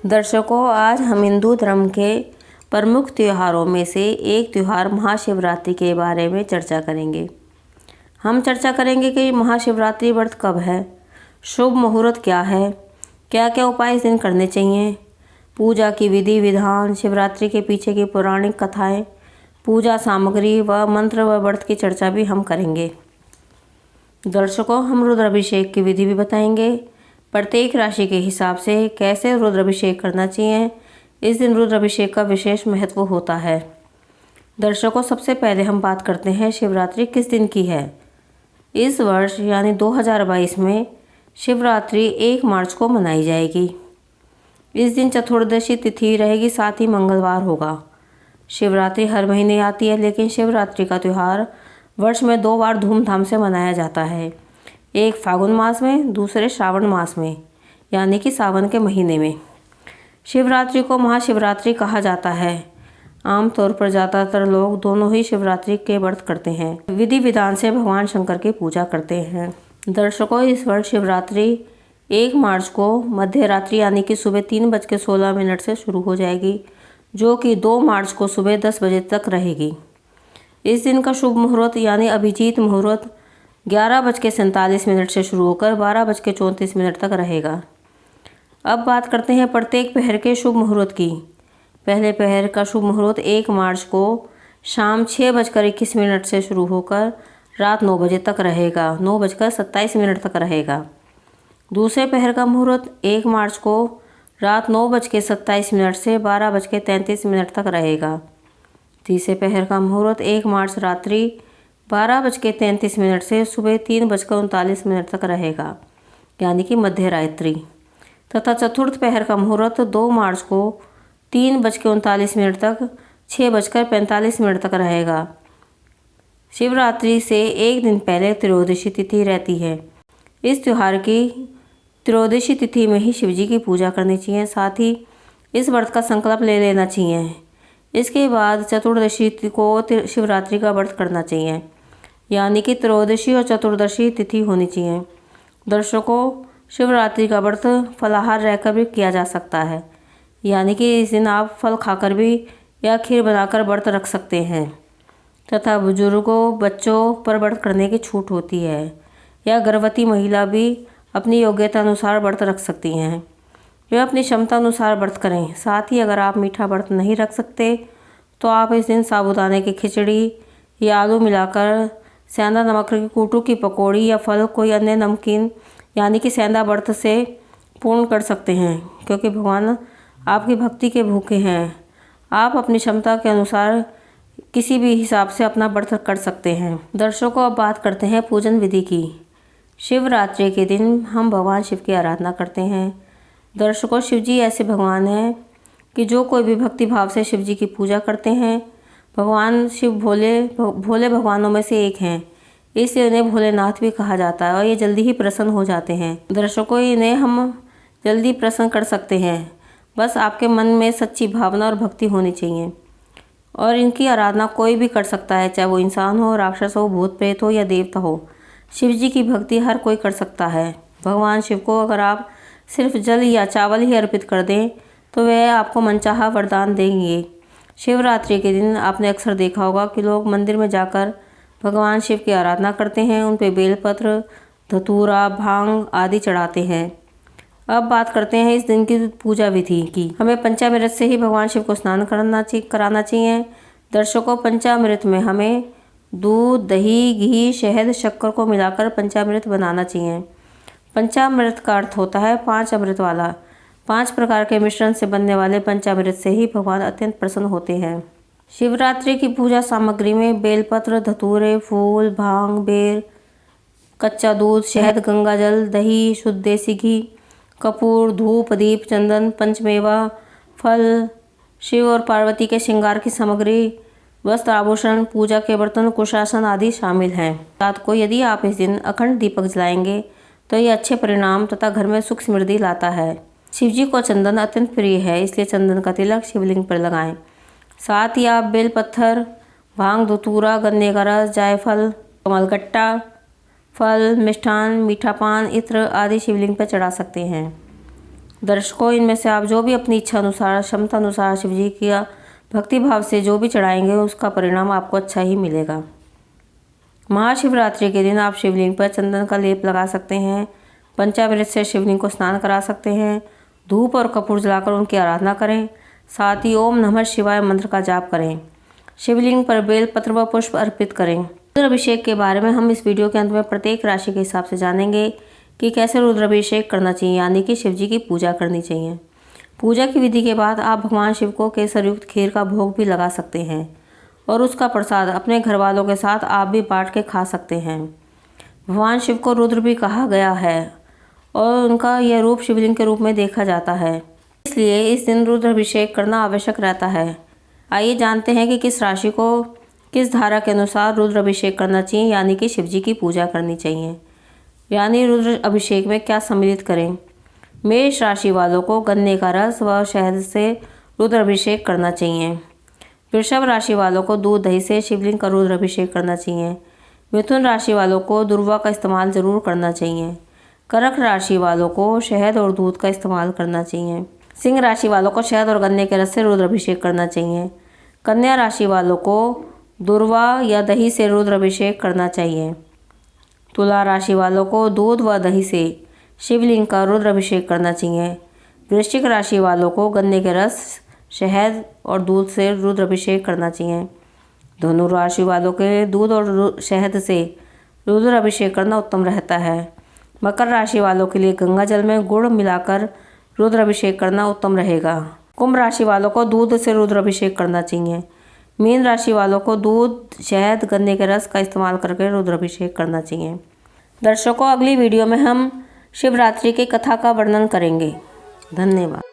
दर्शकों, आज हम हिंदू धर्म के प्रमुख त्योहारों में से एक त्यौहार महाशिवरात्रि के बारे में चर्चा करेंगे। हम चर्चा करेंगे कि महाशिवरात्रि व्रत कब है, शुभ मुहूर्त क्या है, क्या क्या उपाय इस दिन करने चाहिए, पूजा की विधि विधान, शिवरात्रि के पीछे की पौराणिक कथाएं, पूजा सामग्री व मंत्र व व्रत की चर्चा भी हम करेंगे। दर्शकों, हम रुद्राभिषेक की विधि भी बताएंगे। प्रत्येक राशि के हिसाब से कैसे रुद्राभिषेक करना चाहिए, इस दिन रुद्राभिषेक का विशेष महत्व होता है। दर्शकों, सबसे पहले हम बात करते हैं शिवरात्रि किस दिन की है। इस वर्ष यानी 2022 में शिवरात्रि 1 मार्च को मनाई जाएगी। इस दिन चतुर्दशी तिथि रहेगी, साथ ही मंगलवार होगा। शिवरात्रि हर महीने आती है, लेकिन शिवरात्रि का त्यौहार वर्ष में 2 बार धूमधाम से मनाया जाता है। एक फागुन मास में, दूसरे श्रावण मास में, यानी कि सावन के महीने में। शिवरात्रि को महाशिवरात्रि कहा जाता है। आमतौर पर ज़्यादातर लोग दोनों ही शिवरात्रि के व्रत करते हैं। विधि विधान से भगवान शंकर की पूजा करते हैं। दर्शकों, इस वर्ष शिवरात्रि 1 मार्च को मध्य रात्रि यानी कि सुबह 3:16 से शुरू हो जाएगी, जो कि 2 मार्च को सुबह 10 बजे तक रहेगी। इस दिन का शुभ मुहूर्त यानी अभिजीत मुहूर्त 11:47 से शुरू होकर 12:34 तक रहेगा। अब बात करते हैं प्रत्येक पहर के शुभ मुहूर्त की। पहले पहर का शुभ मुहूर्त 1 मार्च को शाम 6:21 से शुरू होकर रात 9 बजे तक रहेगा, 9:27 तक रहेगा। दूसरे पहर का मुहूर्त 1 मार्च को रात 9:27 से 12:33 तक रहेगा। तीसरे पहर का मुहूर्त 1 मार्च रात्रि 12:33 से सुबह 3:39 तक रहेगा, यानी कि मध्य रात्रि। तथा चतुर्थ पहर का मुहूर्त 2 मार्च को 3:39 तक 6:45 तक रहेगा। शिवरात्रि से एक दिन पहले त्रयोदशी तिथि रहती है। इस त्यौहार की त्रयोदशी तिथि में ही शिवजी की पूजा करनी चाहिए, साथ ही इस व्रत का संकल्प ले लेना चाहिए। इसके बाद चतुर्दशी को शिवरात्रि का व्रत करना चाहिए, यानी कि त्रयोदशी और चतुर्दशी तिथि होनी चाहिए। दर्शकों, शिवरात्रि का व्रत फलाहार रहकर भी किया जा सकता है, यानी कि इस दिन आप फल खाकर भी या खीर बनाकर व्रत रख सकते हैं। तथा बुजुर्गों, बच्चों पर व्रत करने की छूट होती है, या गर्भवती महिला भी अपनी योग्यता अनुसार व्रत रख सकती हैं। वे अपनी क्षमता अनुसार व्रत करें। साथ ही अगर आप मीठा व्रत नहीं रख सकते तो आप इस दिन साबूदाने की खिचड़ी या आलू मिलाकर सेंधा नमक की कूटू की पकौड़ी या फल कोई अन्य नमकीन यानी कि सेंधा व्रत से पूर्ण कर सकते हैं, क्योंकि भगवान आपकी भक्ति के भूखे हैं। आप अपनी क्षमता के अनुसार किसी भी हिसाब से अपना व्रत कर सकते हैं। दर्शकों, अब बात करते हैं पूजन विधि की। शिवरात्रि के दिन हम भगवान शिव की आराधना करते हैं। दर्शकों, शिव जी ऐसे भगवान हैं कि जो कोई भी भक्ति भाव से शिव जी की पूजा करते हैं। भगवान शिव भोले भगवानों में से एक हैं, इसलिए इन्हें भोलेनाथ भी कहा जाता है और ये जल्दी ही प्रसन्न हो जाते हैं। दर्शकों, इन्हें हम जल्दी प्रसन्न कर सकते हैं, बस आपके मन में सच्ची भावना और भक्ति होनी चाहिए। और इनकी आराधना कोई भी कर सकता है, चाहे वो इंसान हो, राक्षस हो, भूत प्रेत हो या देवता हो। शिव जी की भक्ति हर कोई कर सकता है। भगवान शिव को अगर आप सिर्फ जल या चावल ही अर्पित कर दें तो वह आपको मनचाहा वरदान देंगे। शिवरात्रि के दिन आपने अक्सर देखा होगा कि लोग मंदिर में जाकर भगवान शिव की आराधना करते हैं, उन पे बेलपत्र, धतूरा, भांग आदि चढ़ाते हैं। अब बात करते हैं इस दिन की पूजा विधि की। हमें पंचामृत से ही भगवान शिव को स्नान कराना चाहिए। दर्शकों, पंचामृत में हमें दूध, दही, घी, शहद, शक्कर को मिलाकर पंचामृत बनाना चाहिए। पंचामृत का अर्थ होता है 5 अमृत वाला। 5 प्रकार के मिश्रण से बनने वाले पंचामृत से ही भगवान अत्यंत प्रसन्न होते हैं। शिवरात्रि की पूजा सामग्री में बेलपत्र, धतूरे, फूल, भांग, बेर, कच्चा दूध, शहद, गंगाजल, दही, शुद्ध देसी घी, कपूर, धूप, दीप, चंदन, पंचमेवा, फल, शिव और पार्वती के श्रृंगार की सामग्री, वस्त्र, आभूषण, पूजा के बर्तन, कुशासन आदि शामिल हैं। रात को यदि आप इस दिन अखंड दीपक जलाएंगे तो ये अच्छे परिणाम तथा घर में सुख समृद्धि लाता है। शिवजी को चंदन अत्यंत प्रिय है, इसलिए चंदन का तिलक शिवलिंग पर लगाएं। साथ ही आप बेलपत्थर, भांग, धतूरा, गन्ने का रस, जायफल, कमलगट्टा, फल, मिष्ठान, मीठा पान, इत्र आदि शिवलिंग पर चढ़ा सकते हैं। दर्शकों, इनमें से आप जो भी अपनी इच्छा अनुसार, क्षमता अनुसार शिव जी की भक्ति भाव से जो भी चढ़ाएंगे उसका परिणाम आपको अच्छा ही मिलेगा। महाशिवरात्रि के दिन आप शिवलिंग पर चंदन का लेप लगा सकते हैं। पंचामृत से शिवलिंग को स्नान करा सकते हैं। धूप और कपूर जलाकर उनकी आराधना करें। साथ ही ओम नमः शिवाय मंत्र का जाप करें। शिवलिंग पर बेलपत्र व पुष्प अर्पित करें। रुद्राभिषेक के बारे में हम इस वीडियो के अंत में प्रत्येक राशि के हिसाब से जानेंगे कि कैसे रुद्राभिषेक करना चाहिए, यानी कि शिव जी की पूजा करनी चाहिए। पूजा की विधि के बाद आप भगवान शिव को केसर युक्त खीर का भोग भी लगा सकते हैं और उसका प्रसाद अपने घर वालों के साथ आप भी बांट के खा सकते हैं। भगवान शिव को रुद्र भी कहा गया है और उनका यह रूप शिवलिंग के रूप में देखा जाता है, इसलिए इस दिन रुद्राभिषेक करना आवश्यक रहता है। आइए जानते हैं कि किस राशि को किस धारा के अनुसार रुद्राभिषेक करना चाहिए, यानी कि शिव जी की पूजा करनी चाहिए। यानी रुद्र अभिषेक में क्या सम्मिलित करें। मेष राशि वालों को गन्ने का रस व शहद से रुद्राभिषेक करना चाहिए। वृषभ राशि वालों को दूध दही से शिवलिंग का रुद्राभिषेक करना चाहिए। मिथुन राशि वालों को दुर्वा का इस्तेमाल जरूर करना चाहिए। कर्क राशि वालों को शहद और दूध का इस्तेमाल करना चाहिए। सिंह राशि वालों को शहद और गन्ने के रस से रुद्राभिषेक करना चाहिए। कन्या राशि वालों को दुर्वा या दही से रुद्राभिषेक करना चाहिए। तुला राशि वालों को दूध व दही से शिवलिंग का रुद्राभिषेक करना चाहिए। वृश्चिक राशि वालों को गन्ने के रस, शहद और दूध से रुद्राभिषेक करना चाहिए। धनु राशि वालों के दूध और शहद से रुद्राभिषेक करना उत्तम रहता है। मकर राशि वालों के लिए गंगा जल में गुड़ मिलाकर रुद्राभिषेक करना उत्तम रहेगा। कुंभ राशि वालों को दूध से रुद्राभिषेक करना चाहिए। मीन राशि वालों को दूध, शहद, गन्ने के रस का इस्तेमाल करके रुद्राभिषेक करना चाहिए। दर्शकों, अगली वीडियो में हम शिवरात्रि की कथा का वर्णन करेंगे। धन्यवाद।